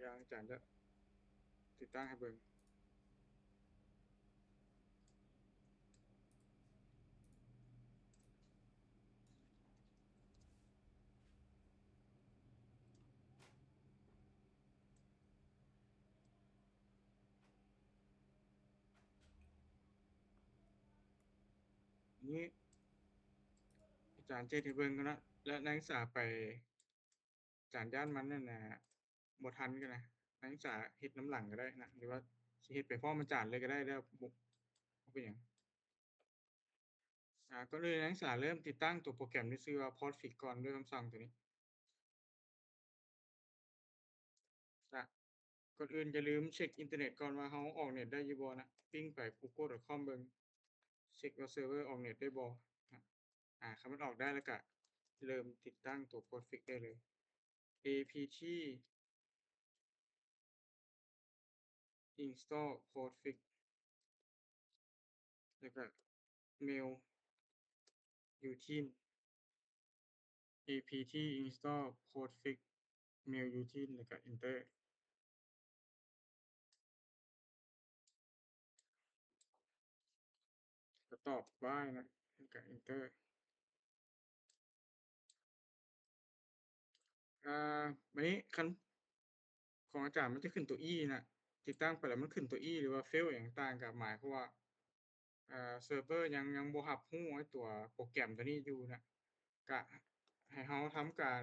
อย่างอาจารย์จะติดตั้งให้เบิ่งนี้อาจารย์เจ็ดให้เบิ่งกันนะและนักศึกษาไปอาจารย์ย่านมันนั่นน่ะบ่ทันกันนะนักศึกษาเฮ็ดน้ำหลังก็ได้นะหรือว่าสิเฮ็ดไปพร้อมอาจารย์เลยก็ได้เด้อบ่เป็นหยังก่อนอื่นนักศึกษาเริ่มติดตั้งตัวโปรแกรมที่ชื่อว่า Postfix ก่อนด้วยคำสั่งตัวนี้จะก่อนอื่นอย่าลืมเช็กอินเทอร์เน็ตก่อนว่าเราออกเน็ตได้อยู่บ่นะปิ้งไป google.com เบิ่งเช็กว่าเซิร์ฟเวอร์ออกเน็ตได้บ่นะคันมันออกได้แล้วก็เริ่มติดตั้งตัว Postfix ได้เลย apt install Postfix แล้วก็ mail util apt install Postfix mail util แล้วก็ enter ก็ตอบว่านะแล้วก็ enter บัดนี้คันของอาจารย์มันจะขึ้นตัว E น่ะติดตั้งไปแล้วมันขึ้นตัว E หรือว่า fail หยังต่างก็หมายความว่าเซิร์ฟเวอร์ยังบ่รับรู้ไอ้ตัวโปรแกรมตัวนี้อยู่นะก็ให้เราทำการ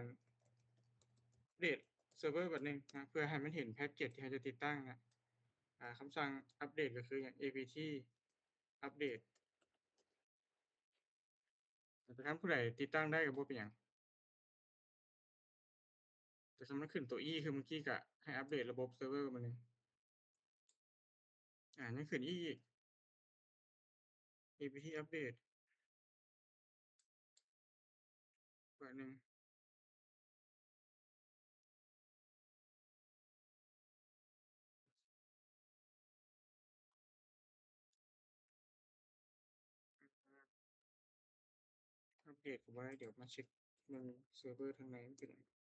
อัปเดตเซิร์ฟเวอร์บัดหนึ่งนะเพื่อให้มันเห็นแพ็กเกจที่เราจะติดตั้งนะคำสั่งอัปเดตก็คือหยัง apt อัปเดตแต่คันผู้ใดติดตั้งได้ก็บ่เป็นหยังแต่คันมันขึ้นตัว E คือเมื่อกี้ก็ให้อัปเดตระบบเซิร์ฟเวอร์บัดหนึ่งยังขึ้น E อีก apt อัปเดตบัดหนึ่งอัปเดตก็บ่ได้เดี๋ยวมาเช็กเบิ่งเซิร์ฟเวอร์ทางในมันเป็นหยัง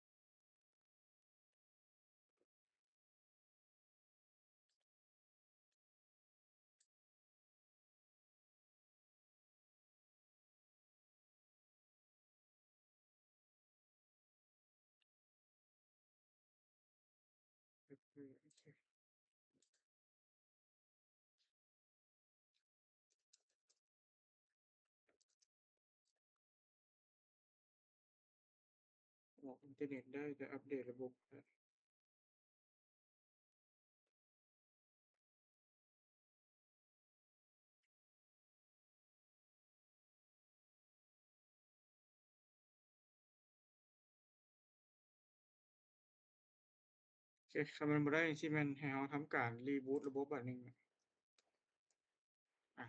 โอเคออกอินเทอร์เน็ตได้แต่อัปเดตระบบได้โอเคคันมันบ่ได้จั่งซี้แม่นให้เราทำการ reboot ระบบบัดหนึ่ง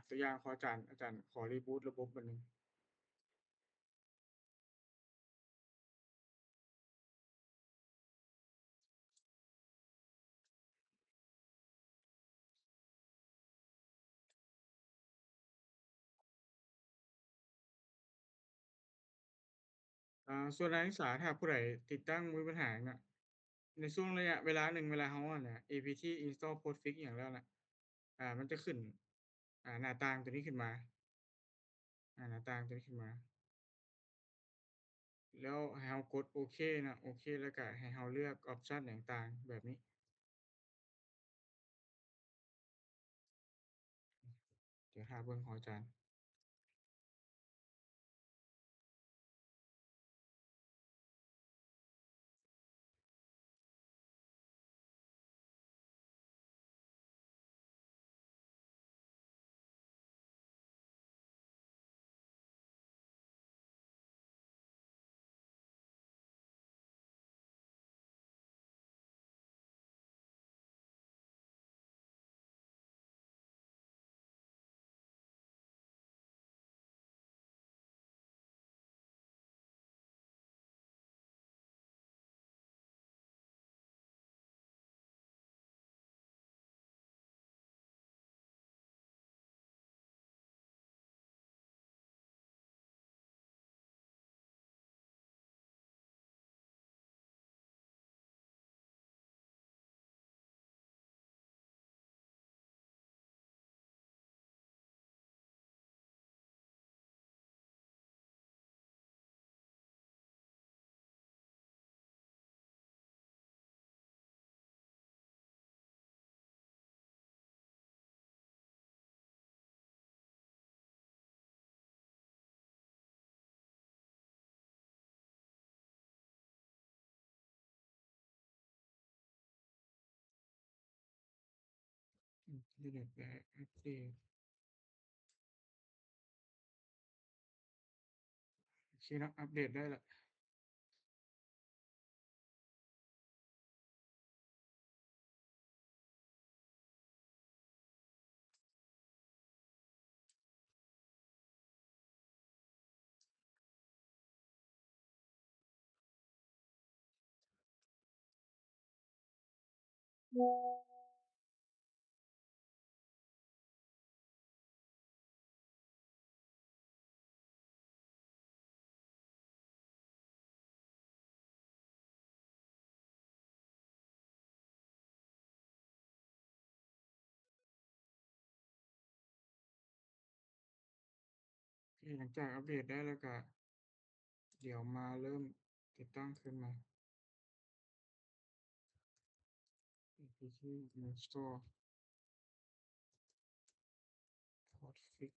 ตัวอย่างของอาจารย์ขอ reboot ระบบบัดหนึ่งส่วนนักศึกษาถ้าผู้ใดติดตั้งมีปัญหาหยังน่ะในช่วงระยะเวลาหนึ่งเวลาเราอะน่ะ apt install postfix อิหยังแล้วน่ะมันจะขึ้นหน้าต่างตัวนี้ขึ้นมาหน้าต่างตัวนี้ขึ้นมาแล้วให้เรากดโอเคนะโอเคแล้วก็ให้เราเลือกออปชันต่างๆแบบนี้เดี๋ยวท่าเบิ่งของอาจารย์ อินเทอร์เน็ตแบบอัปเดตโอเคแล้วอัปเดตได้แล้วโอเคหลังจากอัปเดตได้แล้วก็เดี๋ยวมาเริ่มติดตั้งขึ้นมา apt install Portfix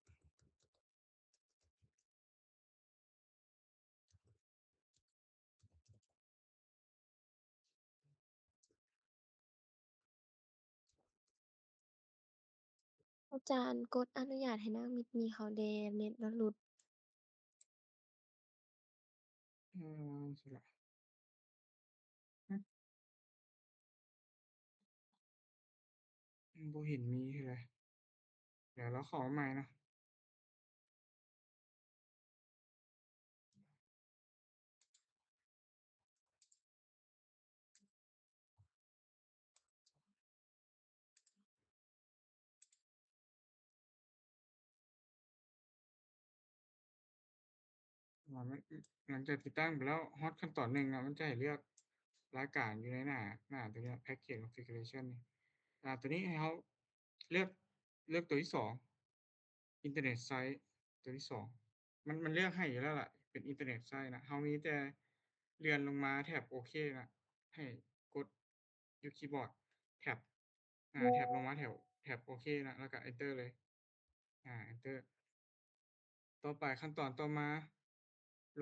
อาจารย์กดอนุญาตให้นางมิดมีเขาแหน่เน็ตมันหลุดเสร็จแล้วหึบ่เห็นมีคือไรเดี๋ยวเราขอใหม่นะมันหลังจากติดตั้งไปแล้วฮอตขั้นตอนหนึ่งอะมันจะให้เลือกรายการอยู่ในหน้าตัวเนี้ย Package Configuration นี่ตัวนี้ให้เขาเลือกตัวที่2 Internet Site ตัวที่2มันเลือกให้อยู่แล้วล่ะเป็น Internet Site นะเรามีแต่เลื่อนลงมาแท็บโอเคนะให้กดอยู่คีย์บอร์ดแท็บแท็บลงมาแท็บโอเคนะแล้วก็ Enter เลยEnter ต่อไปขั้นตอนต่อมา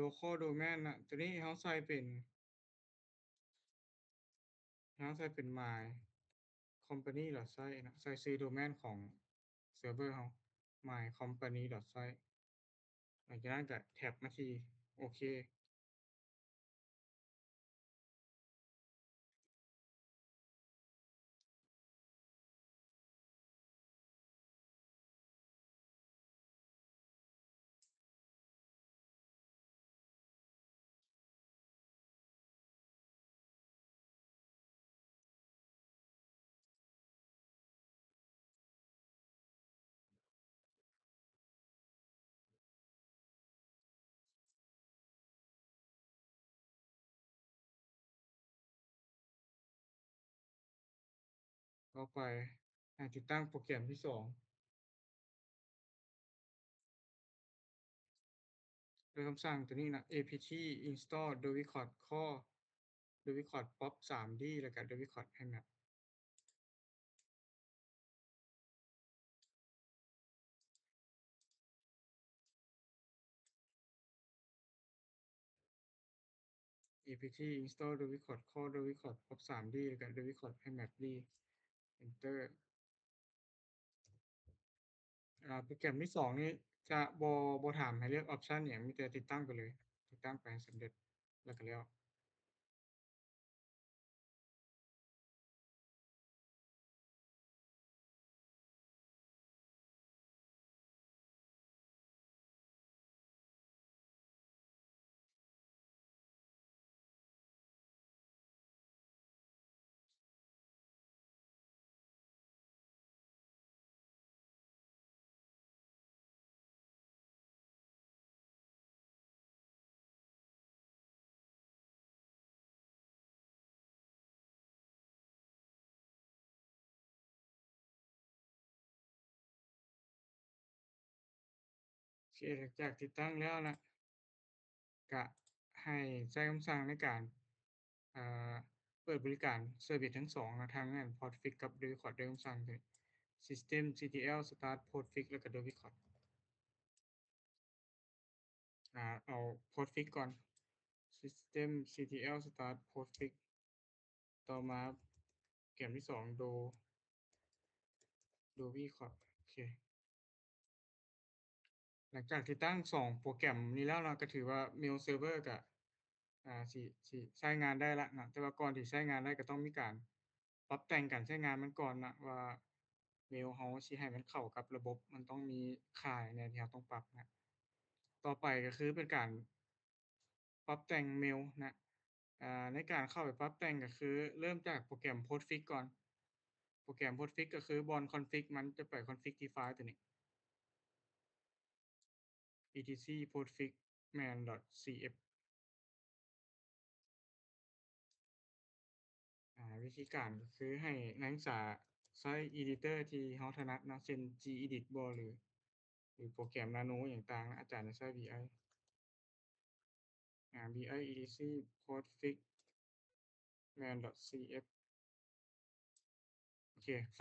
local domain นะตัวนี้เราใส่เป็นmy company.site นะใส่ชื่อโดเมนของเซิร์ฟเวอร์เรา my company.site หลังจากนั้นก็แท็บมาที่โอเคต่อไปติดตั้งโปรแกรมที่2โดยคำสั่งตัวนี้นะ apt install Dovecot Core Dovecot Pop 3D แล้วก็ Dovecot IMAP apt install Dovecot Core Dovecot Pop 3D แล้วก็ Dovecot IMAP D Enter โปรแกรมที่2นี้จะบ่ถามให้เลือกออปชันอย่างมีแต่ติดตั้งไปเลยติดตั้งไปให้สำเร็จแล้วก็แล้วโอเคหลังจากติดตั้งแล้วนะก็ให้ใช้คำสั่งในการอ่าเปิดบริการเซอร์วิสทั้ง2นะทั้งอัน Portfix กับ Dovecot ด้วยคำสั่งตัวนี้ systemctl start Portfix แล้วก็ Dovecot เอา Portfix ก่อน systemctl start Portfix ต่อมาเกมที่2 Adobe Corp โอเคหลังจากติดตั้ง2โปรแกรมนี้แล้วเนาะก็ถือว่า Mail Server ก็สิใช้งานได้แล้วนะแต่ว่าก่อนที่ใช้งานได้ก็ต้องมีการปรับแต่งการใช้งานมันก่อนนะว่าเมลเราสิให้มันเข้ากับระบบมันต้องมีค่าอิหยังแหน่ที่เราต้องปรับนะต่อไปก็คือเป็นการปรับแต่งเมลนะในการเข้าไปปรับแต่งก็คือเริ่มจากโปรแกรม Postfix ก่อนโปรแกรม Postfix ก็คือบอน config มันจะไป config ที่ไฟล์ตัวนี้ etc postfix man.cf วิธีการก็คือให้นักศึกษาใช้ editor ที่เราถนัดเนาะเช่น gedit บ่หรือโปรแกรม Nano อย่างต่างๆอาจารย์จะใช้ vi vi etc postfix man.cf โอเคไฟ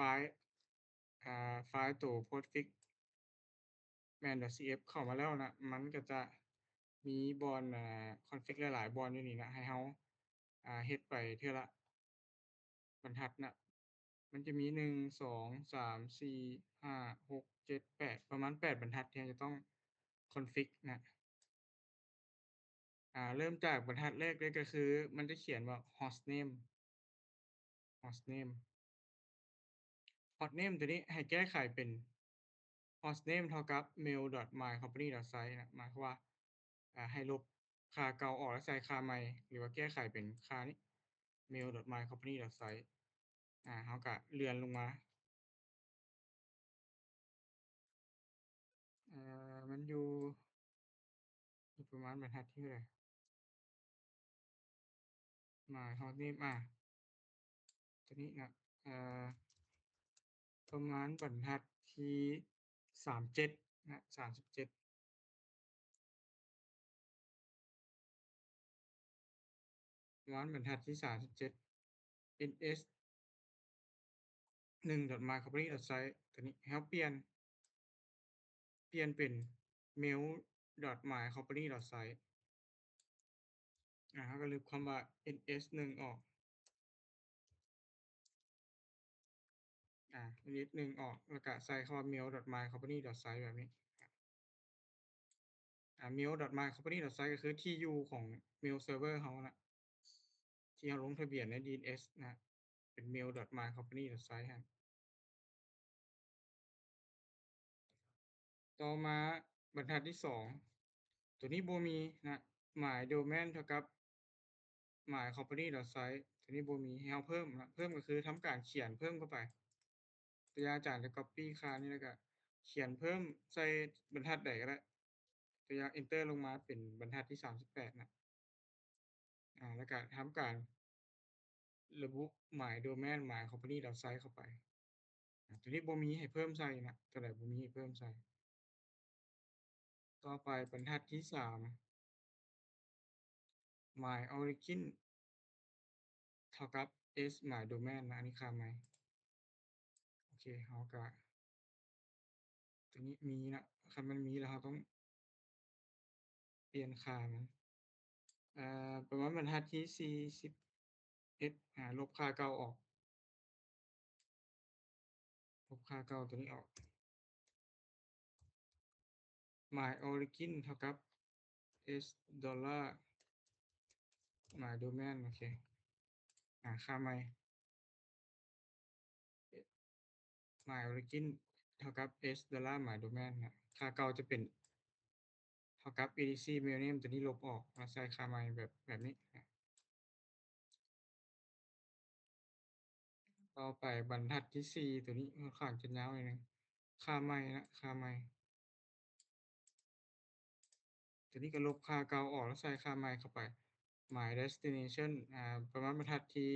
ล์ตัว postfix man.cf เข้ามาแล้วนะมันก็จะมีบอนconfig หลายๆบอนอยู่นี่นะให้เราเฮ็ดไปเทื่อละบรรทัดนะมันจะมี1 2 3 4 5 6 7 8ประมาณ8บรรทัดที่เราจะต้อง config นะเริ่มจากบรรทัดแรกเลยก็คือมันจะเขียนว่า hostname hostname hostname ตัวนี้ให้แก้ไขเป็น hostname เท่ากับ mail.mycompany.site นะหมายความว่าให้ลบค่าเก่าออกแล้วใส่ค่าใหม่หรือว่าแก้ไขเป็นค่านี้ mail.mycompany.site เราก็เลื่อนลงมามันอยู่ประมาณบรรทัดที่เท่าไร my hostname ตัวนี้นะอ่าประมาณบรรทัดที่37นะ37ประมาณบรรทัดที่37 ns 1.mycompany.site ตัวนี้ให้เราเปลี่ยนเป็น mail.mycompany.site เราก็ลบคำว่า ns 1ออกns 1ออกแล้วก็ใส่คำว่า mail.mycompany.site แบบนี้mail.mycompany.site ก็คือที่อยู่ของ mail server เราน่ะที่เราลงทะเบียนใน DNS นะเป็น mail.mycompany.site ครับต่อมาบรรทัดที่2ตัวนี้บ่มีนะหมาย domain เท่ากับหมาย company.site ตัวนี้บ่มีให้เราเพิ่มนะเพิ่มก็คือทำการเขียนเพิ่มเข้าไปตัวอย่างอาจารย์จะ copy ค่านี้แล้วก็เขียนเพิ่มใส่บรรทัดใดก็ได้ตัวอย่าง enter ลงมาเป็นบรรทัดที่38นะแล้วก็ทำการระบุหมาย domain หมาย company.site เข้าไปตัวนี้บ่มีให้เพิ่มใส่นะตัวใดบ่มีให้เพิ่มใส่ต่อไปบรรทัดที่3 my origin เท่ากับ s my domain นะอันนี้ค่าใหม่โอเคเราก็ตัวนี้มีนะคันมันมีแล้วเราต้องเปลี่ยนค่ามันประมาณบรรทัดที่41ลบค่าเก่าออกลบค่าเก่าตัวนี้ออก my origin เท่ากับ s dollar my domain โอเคค่าใหม่ my origin เท่ากับ s dollar my domain นะค่าเก่าจะเป็นเท่ากับ etc mail name ตัวนี้ลบออกมาใส่ค่าใหม่แบบนี้ต่อไปบรรทัดที่4ตัวนี้ค่อนข้างจะยาวนิดหนึ่งค่าใหม่นะค่าใหม่ตัวนี้ก็ลบค่าเก่าออกแล้วใส่ค่าใหม่เข้าไป my destination ประมาณบรรทัดที่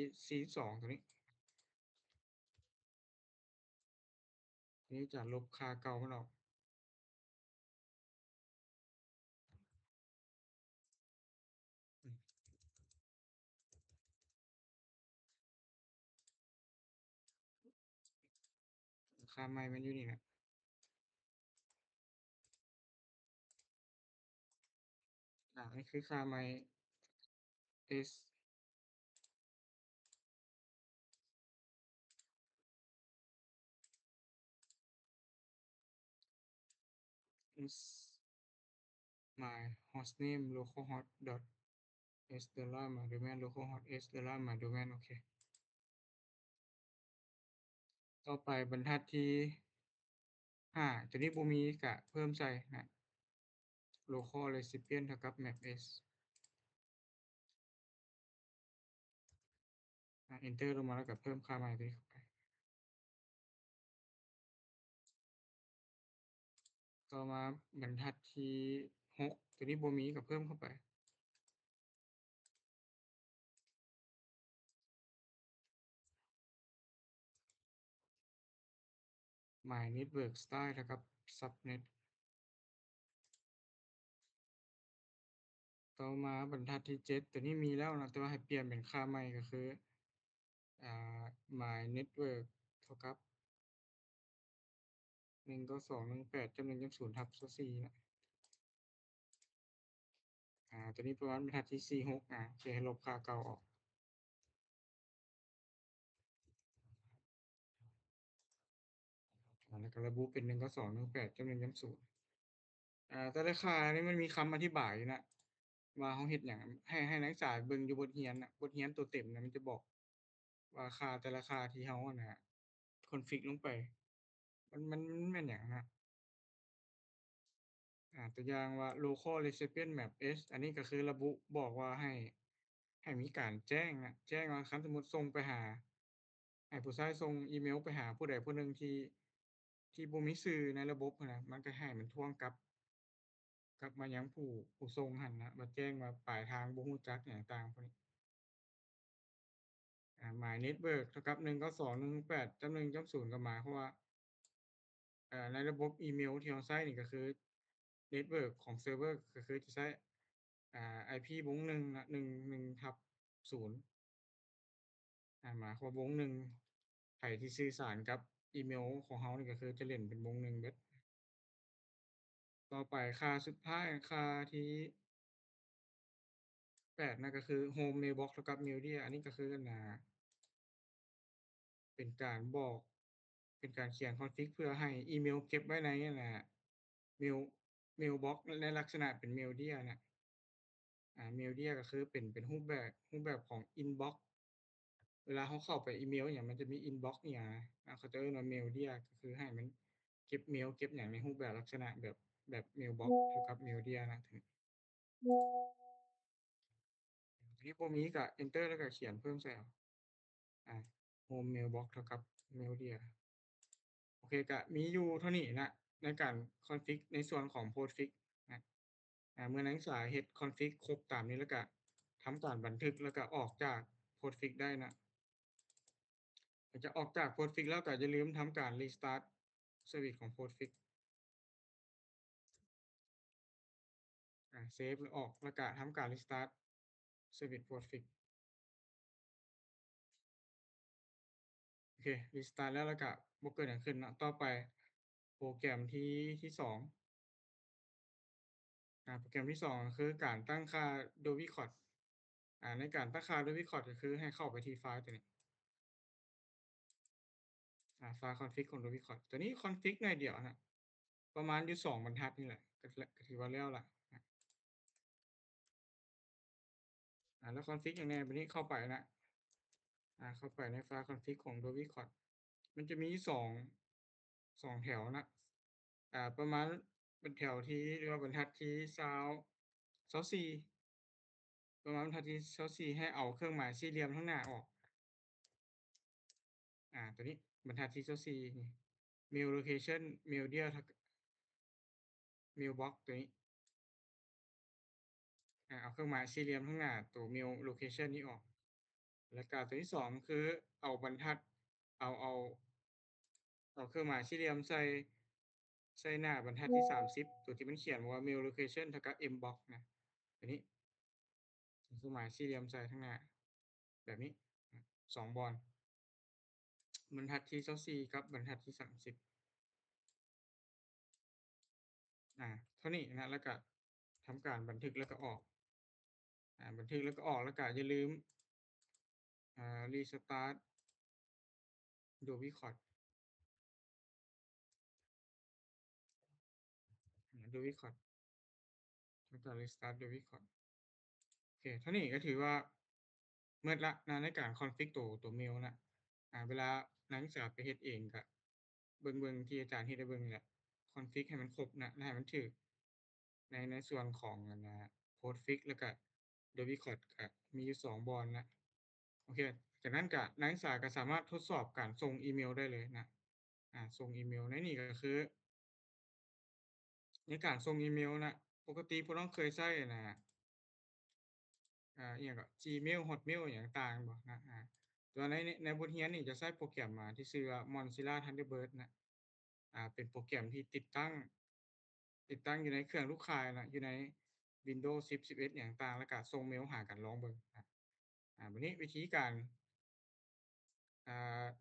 42ตัวนี้ทีนี้จะลบค่าเก่ามันออกอืมค่าใหม่มันอยู่นี่นะอันนี้คือค่าใหม่ s is my hostname localhost dot s dollar my domain localhost s dollar my domain โอเคต่อไปบรรทัดที่5ตัวนี้บ่มีก็เพิ่มใส่นะ local recipient เท่ากับ map s enter ลงมาแล้วก็เพิ่มค่าใหม่ตัวนี้เข้าไปต่อมาบรรทัดที่6ตัวนี้บ่มีก็เพิ่มเข้าไป my network style เท่ากับ subnet ต่อมาบรรทัดที่7ตัวนี้มีแล้วนะแต่ว่าให้เปลี่ยนเป็นค่าใหม่ก็คือmy network เท่ากับ192.168.1.0/24นะตัวนี้ประมาณบรรทัดที่46โอเคให้ลบค่าเก่าออกแล้วก็ระบุเป็น192.168.1.0แต่ละค่านี่มันมีคำอธิบายอยู่นะว่าเราเฮ็ดหยังให้นักศึกษาเบิ่งอยู่บทเรียนน่ะบทเรียนตัวเต็มน่ะมันจะบอกว่าค่าแต่ละค่าที่เราอะนะconfig ลงไปมันแม่นหยังนะตัวอย่างว่า local recipient map s อันนี้ก็คือระบุบอกว่าให้มีการแจ้งนะแจ้งว่าคันสมมุติส่งไปหาให้ผู้ใช้ส่งอีเมลไปหาผู้ใดผู้หนึ่งที่บ่มีชื่อในระบบหั้นนะมันก็ให้มันทวงกลับมายังผู้ส่งหั้นนะมาแจ้งว่าปลายทางบ่รู้จักอิหยังต่างพวกนี้my network เท่ากับ192.168.1.0ก็หมายความว่าในระบบอีเมลที่เราใช้นี่ก็คือเน็ตเวิร์กของเซิร์ฟเวอร์ก็คือจะใช้IP วงหนึ่งนะ1.1/0หมายความว่าวงหนึ่งไผที่สื่อสารกับอีเมลของเรานี่ก็คือจะเล่นเป็นวงหนึ่งเบิดต่อไปค่าสุดท้ายค่าที่8นั่นก็คือ home mailbox เท่ากับ media อันนี้ก็คือเป็นการบอกเป็นการเขียน config เพื่อให้อีเมลเก็บไว้ในเมล mailbox ในลักษณะเป็น media น่ะmedia ก็คือเป็นรูปแบบของ inbox เวลาเราเข้าไปอีเมลอิหยังมันจะมี inbox อิหยังเขาจะเอิ้นว่า media ก็คือให้มันเก็บเมลเก็บหยังในรูปแบบลักษณะแบบ mailbox เท่ากับ media นะทีนี้บ่มีก็ enter แล้วก็เขียนเพิ่มใส่เอาhome mailbox เท่ากับ media โอเคก็มีอยู่เท่านี้นะในการ config ในส่วนของ postfix นะเมื่อนักศึกษาเฮ็ด config ครบตามนี้แล้วก็ทำการบันทึกแล้วก็ออกจาก postfix ได้นะจะออกจาก postfix แล้วก็อย่าลืมทำการ restart เซอร์วิสของ postfix เซฟออกแล้วก็ทำการ restart เซอร์วิส postfix โอเค restart แล้วก็บ่เกิดหยังขึ้นเนาะต่อไปโปรแกรมที่2โปรแกรมที่2ก็คือการตั้งค่า dovecot ในการตั้งค่า dovecot ก็คือให้เข้าไปที่ไฟล์ตัวนี้ไฟล์ config ของ dovecot ตัวนี้ config หน่อยเดียวนะประมาณอยู่2บรรทัดนี่แหละก็ถือว่าแล้วล่ะแล้ว config หยังแหน่บัดนี้เข้าไปนะเข้าไปในไฟล์ config ของ dovecot มันจะมี2แถวนะประมาณเป็นแถวที่หรือว่าบรรทัดที่24ประมาณบรรทัดที่24ให้เอาเครื่องหมายสี่เหลี่ยมข้างหน้าออกตัวนี้บรรทัดที่24นี่ mail location media mailbox ตัวนี้เอาเครื่องหมายสี่เหลี่ยมข้างหน้าตัว mail location นี้ออกแล้วก็ตัวที่2คือเอาบรรทัดเอาเครื่องหมายสี่เหลี่ยมใส่หน้าบรรทัดที่30ตัวที่มันเขียนว่า mail location เท่ากับ mbox นะตัวนี้เครื่องหมายสี่เหลี่ยมใส่ข้างหน้าแบบนี้2บอนบรรทัดที่24กับบรรทัดที่30เท่านี้นะแล้วก็ทำการบันทึกแล้วก็ออกบันทึกแล้วก็ออกแล้วก็อย่าลืมrestart dovecot Adobe Record แล้วก็ Restart Adobe Record โอเคเท่านี้ก็ถือว่าเบิดแล้วนะในการ config ตัวเมลนะเวลานักศึกษาไปเฮ็ดเองก็เบิ่งๆที่อาจารย์เฮ็ดให้เบิ่งนี่แหละ config ให้มันครบนะและให้มันถูกในส่วนของPostfix แล้วก็ Adobe Record ก็มีอยู่2บอนนะโอเคจากนั้นก็นักศึกษาก็สามารถทดสอบการส่งอีเมลได้เลยนะส่งอีเมลในนี่ก็คือ ในการส่งอีเมลน่ะปกติพวกเราเคยใช้น่ะอิหยังก็ Gmail Hotmail อิหยังต่างบ่นะแต่ว่าในบทเรียนนี่จะใช้โปรแกรมที่ชื่อว่า Mozilla Thunderbird นะเป็นโปรแกรมที่ติดตั้งอยู่ในเครื่องลูกค้าน่ะอยู่ใน Windows 10 11อิหยังต่างแล้วก็ส่งเมลหากันลองเบิ่งบัดนี้วิธีการ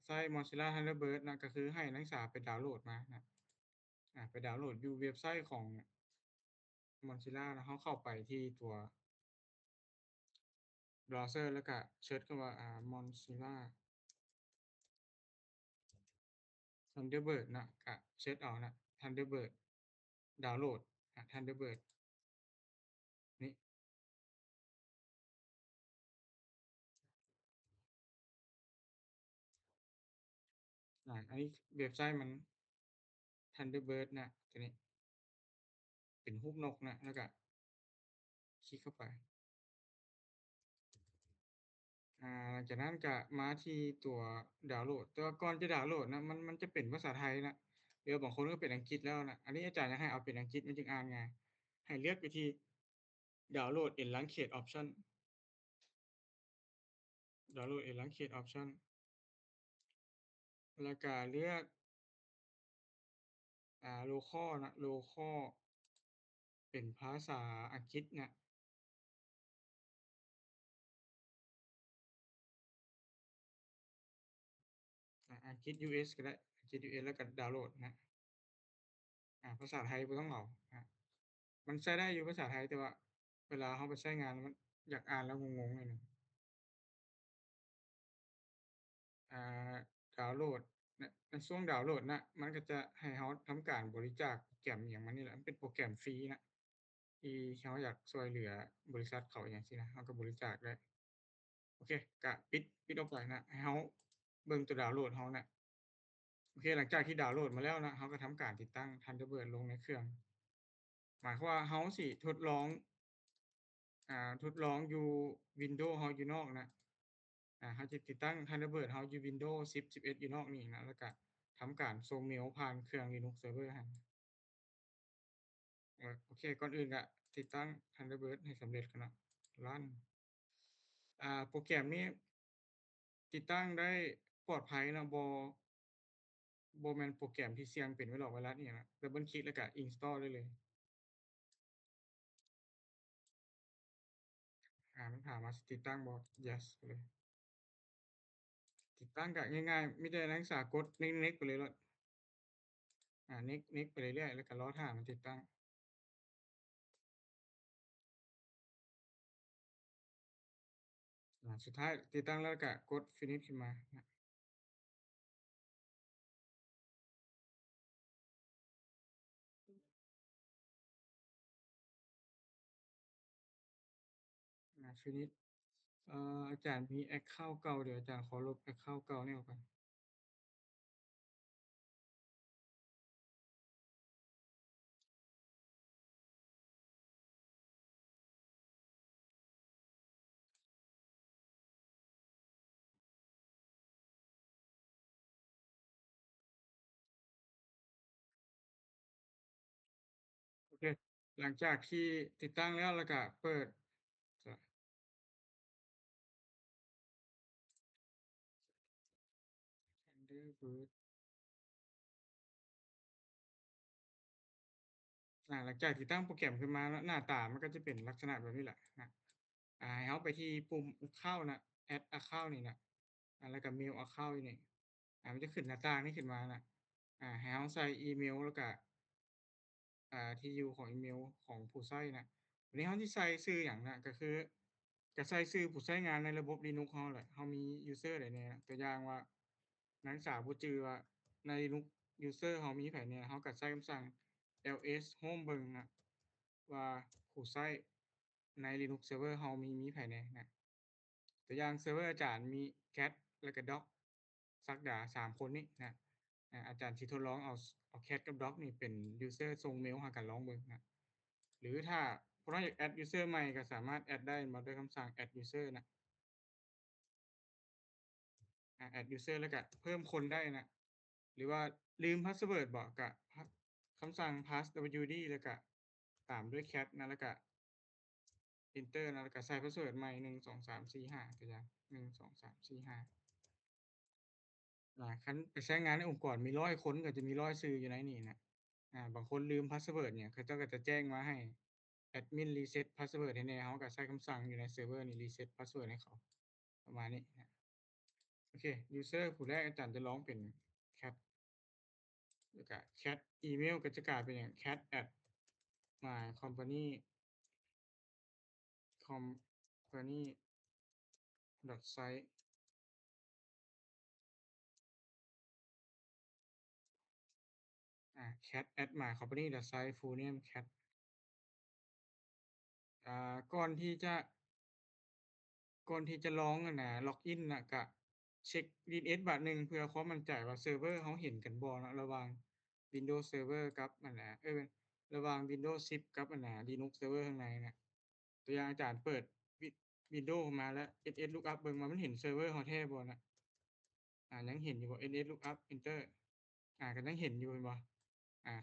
ใช้ Mozilla Thunderbird นะก็คือให้นักศึกษาไปดาวน์โหลดมานะไปดาวน์โหลดอยู่เว็บไซต์ของ Mozilla แล้วเราเข้าไปที่ตัว เบราว์เซอร์แล้วก็เซิร์ชคำว่าMozilla Thunderbird นะก็เซิร์ชเอานะ Thunderbird ดาวน์โหลดThunderbird นี่อันนี้เว็บไซต์มัน Thunderbird นะตัวนี้เป็นรูปนกนะแล้วก็คลิกเข้าไปหลังจากนั้นก็มาที่ตัวดาวน์โหลดแต่ว่าก่อนจะดาวน์โหลดนะมันจะเป็นภาษาไทยนะเดี๋ยวบางคนก็เป็นอังกฤษแล้วนะอันนี้อาจารย์อยากให้เอาเป็นอังกฤษมันจึงอ่านง่ายให้เลือกไปที่ดาวน์โหลด Enlarged Option ดาวน์โหลด Enlarged Option แล้วก็เลือกlocal นะ local เป็นภาษาอังกฤษนะอังกฤษ US ก็ได้อังกฤษ US แล้วก็ดาวน์โหลดนะภาษาไทยบ่ต้องเอามันใช้ได้อยู่ภาษาไทยแต่ว่าเวลาเราไปใช้งานมันอยากอ่านแล้วงงๆหน่อยหนึ่งอ่าดาวน์โหลดในช่วงดาวน์โหลดนะมันก็จะให้เราทำการบริจาคโปรแกรมอิหยังมานี่แหละมันเป็นโปรแกรมฟรีนะที่เราอยากช่วยเหลือบริษัทเขาอิหยังซี้นะเราก็บริจาคได้โอเคก็ปิดออกไปนะให้เราเบิ่งตัวดาวน์โหลดเราน่ะ โอเคหลังจากที่ดาวน์โหลดมาแล้วนะเราก็ทำการติดตั้ง Thunderbird ลงในเครื่องหมายความว่าเราสิทดลองอยู่ Windows เราอยู่นอกนะเราจะติดตั้ง Thunderbird เราอยู่ Windows 10 11อยู่นอกนี่นะแล้วก็ทำการส่งเมลผ่านเครื่อง Linux Server เราโอเคก่อนอื่นก็ติดตั้ง Thunderbird ให้สำเร็จก่อนเนาะรันโปรแกรมนี้ติดตั้งได้ปลอดภัยนะบ่แม่นโปรแกรมที่เสี่ยงเป็นไวรัสอิหยังนะดับเบิลคลิกแล้วก็ install ได้เลยมันถามว่าสิติดตั้งบ่ yes ไปเลยติดตั้งก็ง่ายๆมีแต่นักศึกษากด next ไปเลยโลดnext ไปเรื่อยๆแล้วก็รอท่ามันติดตั้งสุดท้ายติดตั้งแล้วก็กด finish ขึ้นมาfinish อาจารย์มีแอ็กเคานต์เก่าเดี๋ยวอาจารย์ขอลบแอ็กเคานต์เก่านี่ออกก่อนโอเคหลังจากที่ติดตั้งแล้วก็เปิด Thunderbird หลังจากติดตั้งโปรแกรมขึ้นมาแล้วหน้าตามันก็จะเป็นลักษณะแบบนี้แหละให้เราไปที่ปุ่ม account นะ add account นี่นะแล้วก็ mail account อยู่นี่มันจะขึ้นหน้าต่างนี้ขึ้นมานะให้เราใส่อีเมลแล้วก็ที่อยู่ของอีเมลของผู้ใช้นะวันนี้เราสิใส่ชื่อหยังนะก็คือก็ใส่ชื่อผู้ใช้งานในระบบ Linux เราแหละเรามียูสเซอร์ได้แหน่ตัวอย่างว่านักศึกษาบ่จื้อว่าใน Linux ยูสเซอร์เรามีไผแหน่เราก็ใส่คำสั่ง ls home เบิ่งนะว่าผู้ใช้ใน Linux server เรามีไผแหน่นะตัวอย่างเซิร์ฟเวอร์อาจารย์มี cat แล้วก็ doc สักดา3คนนี้นะอาจารย์สิทดลองเอา cat กับ doc นี่เป็น user ส่งเมลหากันลองเบิ่งนะหรือถ้าพวกเราอยาก add user ใหม่ก็สามารถ add ได้มาด้วยคำสั่ง add user นะadd user แล้วก็เพิ่มคนได้นะหรือว่าลืมพาสเวิร์ดบ่ก็คำสั่ง passwd แล้วก็ตามด้วย cat นะแล้วก็ enter นะแล้วก็ใส่พาสเวิร์ดใหม่1 2 3 4 5ตัวอย่าง1 2 3 4 5คันไปใช้งานในองค์กรมี100คนก็จะมี100ชื่ออยู่ในนี้นะบางคนลืมพาสเวิร์ดเนี่ยเขาเจ้าก็จะแจ้งมาให้แอดมิน reset พาสเวิร์ดให้แหน่เราก็ใช้คำสั่งอยู่ในเซิร์ฟเวอร์นี่ reset พาสเวิร์ดให้เขาประมาณนี้นะโอเค user ผู้แรกอาจารย์จะลองเป็น cat แล้วก็ cat อีเมลก็จะกลายเป็นอย่าง cat@mycompany.site cat@mycompany.site full name cat ก่อนที่จะลองล็อกอินก็เช็ก DNS บาดหนึ่งเพื่อความมั่นใจว่าเซิร์ฟเวอร์เราเห็นกันบ่ระหว่าง Windows Server กับระหว่าง Windows 10กับLinux Server ข้างในตัวอย่างอาจารย์เปิด Windows มาแล้ว ls lookup เบิ่งว่ามันเห็นเซิร์ฟเวอร์เราแท้บ่ยังเห็นอยู่บ่ ls lookup enter ก็ยังเห็นอยู่แม่นบ่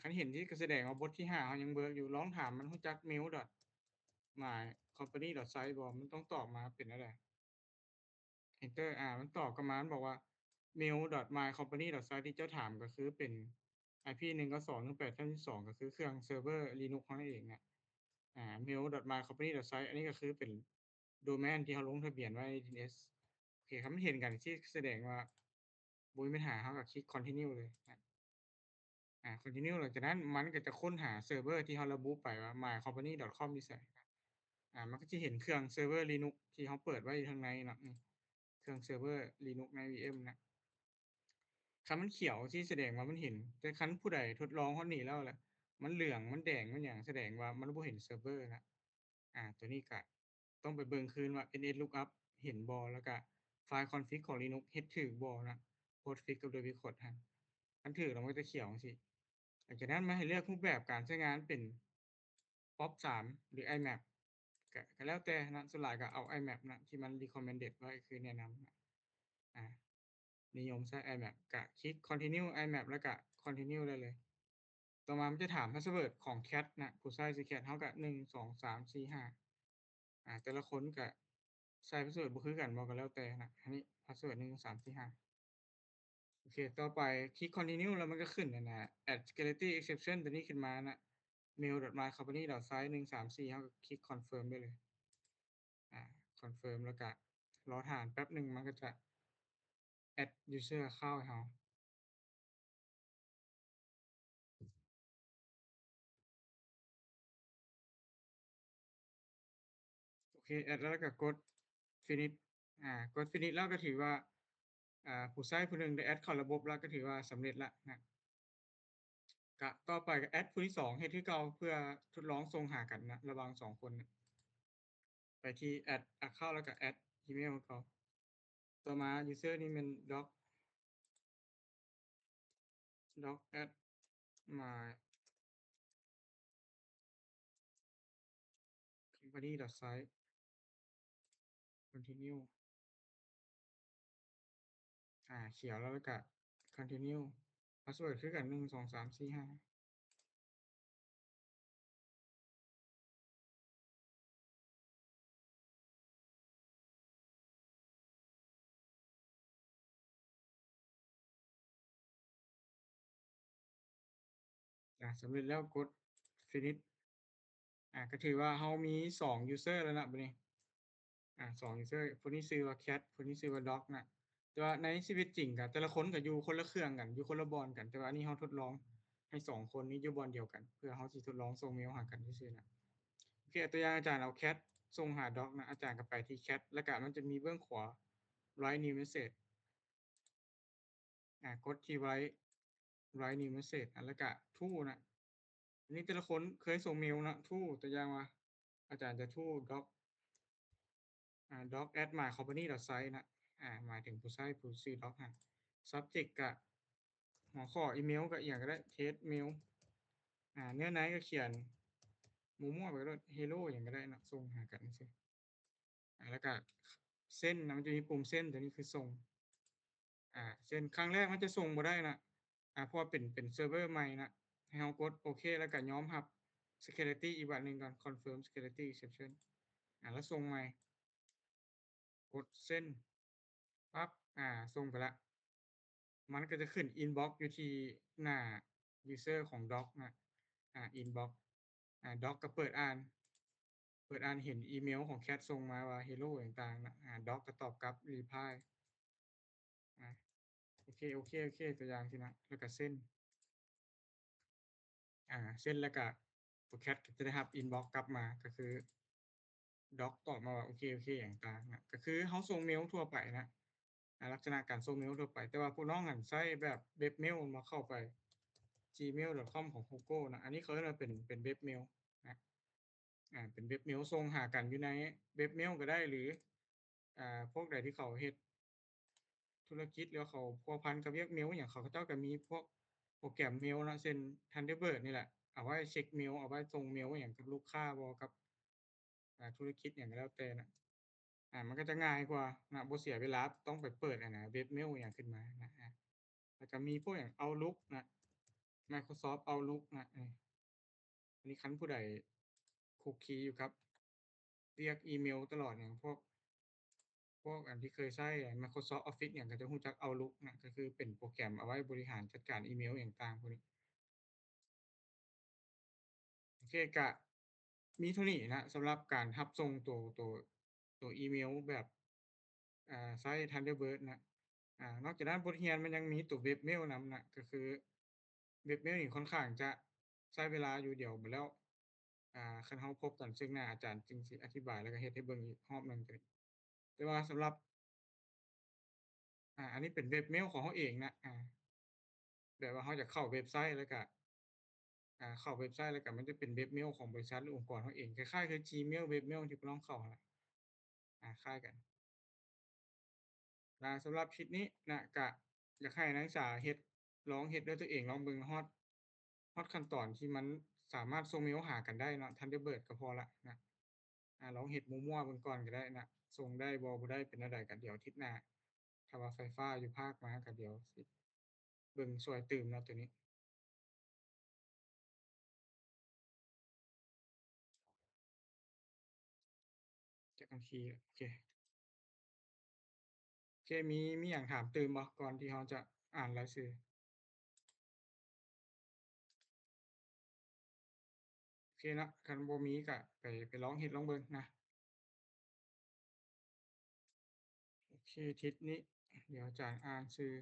คันเห็นที่ก็แสดงว่าบทที่5เรายังเบิกอยู่ลองถามมันรู้จัก mail.mycompany.site บ่มันต้องตอบมาเป็นอันใด enter มันตอบกลับมามันบอกว่า mail.mycompany.site ที่เจ้าถามก็คือเป็น IP 192.168.1.2ก็คือเครื่องเซิร์ฟเวอร์ Linux เรานั่นเองmail.mycompany.site อันนี้ก็คือเป็นโดเมนที่เราลงทะเบียนไว้ใน DNS โอเคครับมันเห็นกันที่แสดงว่าบ่มีปัญหาเราก็คลิก continue เลยcontinue หลังจากนั้นมันก็จะค้นหาเซิร์ฟเวอร์ที่เราระบุไปว่า mycompany.com อยู่ไสมันก็จะเห็นเครื่องเซิร์ฟเวอร์ Linux ที่เราเปิดไว้อยู่ข้างในเนาะเครื่องเซิร์ฟเวอร์ Linux ใน VM คันมันเขียวที่แสดงว่ามันเห็นแต่คันผู้ใดทดลองฮอดนี้แล้วแหละมันเหลืองมันแดงมันหยังแสดงว่ามันบ่เห็นเซิร์ฟเวอร์ตัวนี้ก็ต้องไปเบิ่งคืนว่า NSLookup เห็นบ่แล้วก็ไฟล์ config ของ Linux เฮ็ดถูกบ่postfix กับ debitcode คันถูกแล้วมันก็จะเขียวจังซี้หลังจากนั้นมันให้เลือกรูปแบบการใช้งานเป็น POP3 หรือ IMAP ก็แล้วแต่ส่วนหลายก็เอา IMAP ที่มัน recommended ไว้คือแนะนำนิยมใช้ IMAP ก็คลิก continue IMAP แล้วก็ continue ได้เลยต่อมามันจะถามพาสเวิร์ดของ cat ผู้ใช้ชื่อ cat เราก็1 2 3 4 5แต่ละคนก็ใช้พาสเวิร์ดบ่คือกันบ่ก็แล้วแต่อันนี้พาสเวิร์ด1 2 3 4 5โอเคต่อไปคลิก continue แล้วมันก็ขึ้นadd security exception ตัวนี้ขึ้นมาmail.mycompany.site 1 3 4เราก็คลิก confirm ได้เลยconfirm แล้วก็รอทานแป๊บหนึ่งมันก็จะ add user เข้าให้เราโอเค add แล้วก็กด finish กด finish แล้วก็ถือว่าผู้ใช้ผู้หนึ่งได้ add เข้าระบบแล้วก็ถือว่าสำเร็จแล้วก็ต่อไปก็ add ผู้ที่2เฮ็ดคือเก่าเพื่อทดลองส่งหากันระหว่าง2คนไปที่ add account แล้วก็ add อีเมลของเขาต่อมา user นี่เป็น doc at my company.site continue เขียวแล้วก็ continue พาสเวิร์ดคือกัน1 2 3 4 5สำเร็จแล้วกด finish ก็ถือว่าเรามี2 user แล้วบัดนี้2 user ผู้นี้ชื่อว่า cat ผู้นี้ชื่อว่า doc แต่ว่าในชีวิตจริงก็แต่ละคนก็อยู่คนละเครื่องกันอยู่คนละบ่อนกันแต่ว่าอันนี้เราทดลองให้2คนนี้อยู่บ่อนเดียวกันเพื่อเราสิทดลองส่งเมลหากันซื่อๆโอเคตัวอย่างอาจารย์เอา cat ส่งหา doc อาจารย์ก็ไปที่ cat แล้วก็มันจะมีเบื้องขวา write new message กดที่ write new message แล้วก็ to อันนี้แต่ละคนเคยส่งเมลเนาะ to ตัวอย่างว่าอาจารย์จะ to doc doc@mycompany.site นะหมายถึงผู้ใช้ผู้ซื้อ doc หั้น subject ก็หัวข้ออีเมลก็อิหยังก็ได้ test mail เนื้อในก็เขียนมั่วๆไปก็ได้ hello หยังก็ได้เนาะส่งหากันจั่งซี้แล้วก็เซ็นนะมันจะมีปุ่มเซ็นตัวนี้คือส่งเซ็นครั้งแรกมันจะส่งบ่ได้นะเพราะว่าเป็นเซิร์ฟเวอร์ใหม่นะให้เรากดโอเคแล้วก็ยอมรับ security อีกบัดหนึ่งก่อน confirm security exception แล้วส่งใหม่กดเซ็นปั๊บส่งไปแล้วมันก็จะขึ้น inbox อยู่ที่หน้า user ของ doc นะinbox doc ก็เปิดอ่านเห็นอีเมลของแคทส่งมาว่า hello ต่างๆนะdoc ก็ตอบกลับ reply อาโอเคโอเคโอเคตัวอย่างซี้นะแล้วก็เซ็นเซ็นแล้วก็ตัวแคทก็จะได้รับอินบ็อกซ์กลับมาก็คือด็อกตอบมาว่าโอเคโอเคต่างๆนะก็คือเราส่งเมลทั่วไปนะลักษณะการส่งเมลทั่วไปแต่ว่าพวกน้องหั้นใช้แบบเว็บเมลมาเข้าไป gmail.com ของ Google นะอันนี้เขาเรียกว่าเป็นเว็บเมลนะเป็นเว็บเมลส่งหากันอยู่ในเว็บเมลก็ได้หรือพวกใดที่เขาเฮ็ด ธุรกิจแล้วเขาพัวพันกับเวียกเมลอิหยังเขาก็เจ้าก็มีพวกโปรแกรมเมลเนาะเช่น Thunderbird นี่แหละเอาไว้เช็กเมลเอาไว้ส่งเมลอิหยังกับลูกค้าบ่กับธุรกิจหยังก็แล้วแต่น่ะมันก็จะง่ายกว่านะบ่เสียเวลาต้องไปเปิดเว็บเมลอิหยังขึ้นมานะแล้วก็มีพวกอย่าง Outlook นะ Microsoft Outlook นะอันนี้คันผู้ใดคลุกคลีอยู่กับเรียกอีเมลตลอดอย่างพวกอันที่เคยใช้ Microsoft Office เนี่ยก็จะรู้จัก Outlook นะก็คือเป็นโปรแกรมเอาไว้บริหารจัดการอีเมลอย่างต่างพวกนี้โอเคก็มีเท่านี้นะสำหรับการรับส่งตัวอีเมลแบบใช้ Thunderbird นะนอกจากนั้นบทเรียนมันยังมีตัวเว็บเมลนำนะก็คือเว็บเมลนี่ค่อนข้างจะใช้เวลาอยู่เดี๋ยวบัดแล้วคันเราพบกันซึ่งหน้าอาจารย์จึงสิอธิบายแล้วก็เฮ็ดให้เบิ่งอีกรอบหนึ่งตัวนี้แต่ว่าสำหรับอันนี้เป็นเว็บเมลของเราเองนะแบบว่าเราจะเข้าเว็บไซต์แล้วก็เข้าเว็บไซต์แล้วก็มันจะเป็นเว็บเมลของบริษัทหรือองค์กรเราเองคล้ายๆคือ Gmail เว็บเมลที่พวกน้องเข้านั่นแหละคล้ายกันสำหรับคลิปนี้นะก็อยากให้นักศึกษาลองเฮ็ดด้วยตัวเองลองเบิ่งฮอดขั้นตอนที่มันสามารถส่งเมลหากันได้เนาะ Thunderbird ก็พอแล้วนะลองเฮ็ดมั่วๆเบิ่งก่อนก็ได้นะส่งได้บ่ได้เป็นแนวใดก็เดี๋ยวอาทิตย์หน้าถ้าว่าไฟฟ้าอยู่ภาคมาก็เดี๋ยวสิเบิ่งช่วยเติมเนาะตัวนี้จักนาทีโอเค โอเคมีหยังถามเติมบ่ก่อนที่เราจะอ่านรายชื่อโอเคเนาะคันบ่มีก็ไปลองเฮ็ดลองเบิ่งนะโอเคทิศนี้เดี๋ยวอาจารย์อ่านชื่อ